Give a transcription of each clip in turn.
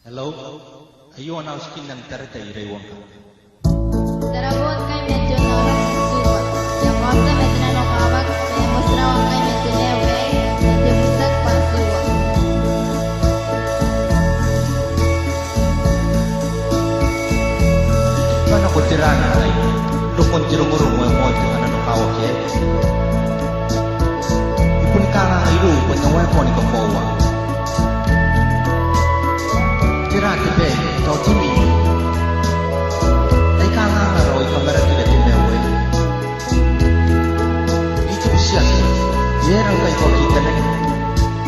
Hello? Ayun ang skin ng tarita iraiwan ka. Darabot kay medyo naurang suwa. Yang kota medyo na nakawag, kaya musrawang kay medyo lewe, medyo busag pa suwa. Paano ko tirana ay lukon tirungurong mo mo ito na nakawag yan? Ipun ka nga ngayon, panaway ko ni kapawa. Tirate be, tau timi. Ay ka nga nga roy kamera tila timewe. Ito siya. Yerang kay ko kita na.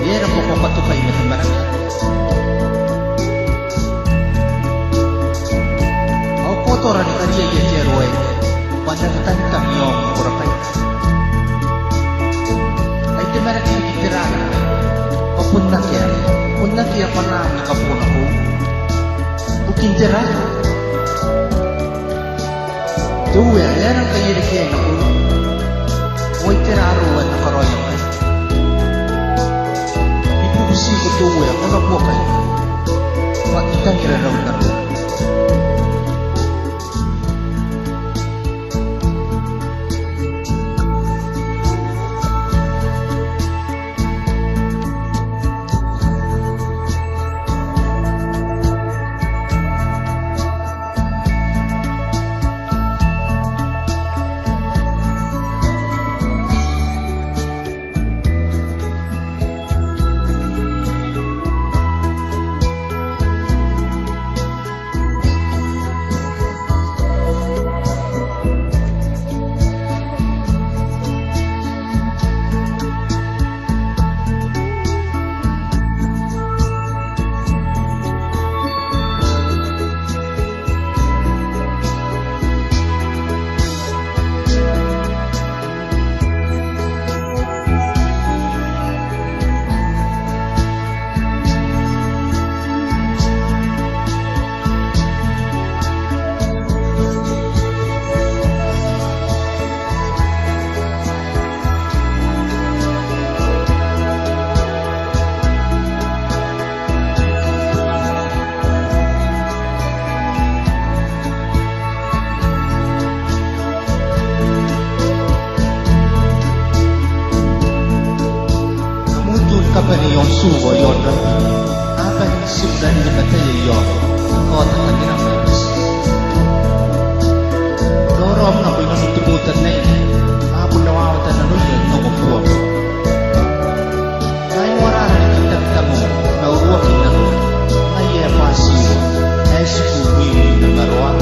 Yerang ko patukay na kamera. Au kotora ni kariya ya jeroy. Panagtan kamyong kurakay. Ay timera kini kitirana. Papunna kaya. Punna kaya panang nakapuna ko. Bukin jera. Tuwe, erang kayo rin kayo na ulo. Huwag tiraruan na karoyang kayo. Ipubusi ko tuwe, ako na po kayo. Makitang iraraw na rin. Kapag yung suwa yun, apa yung sudan na katay yun, kota ka din ang labas. Dorom na ko'y manutubutan na yun, hapon na wawatan na nun yun, nungupuwa mo. Ngayon wararan ang kitagta mo, na uruwakin na nun, ngayon pasiyo, ay sukuwi na maruan.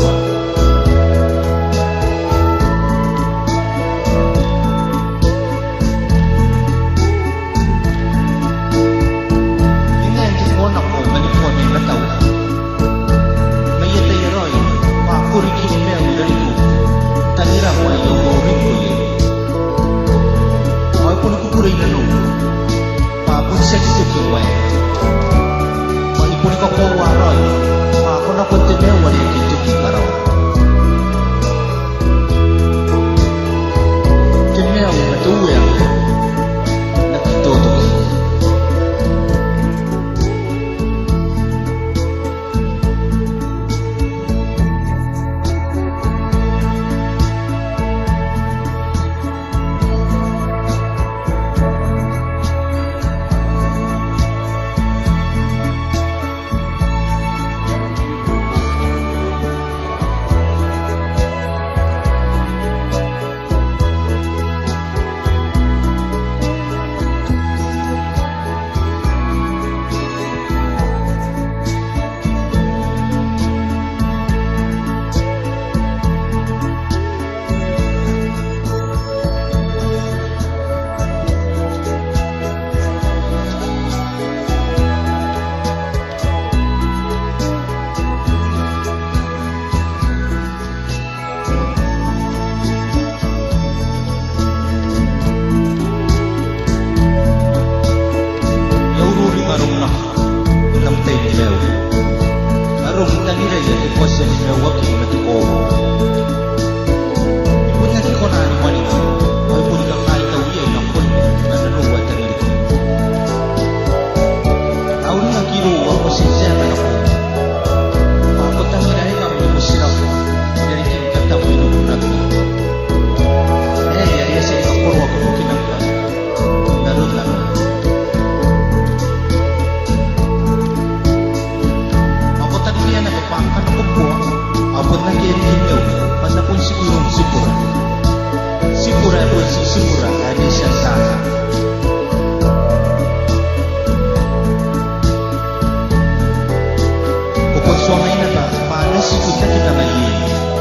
siku sa kita ngayon.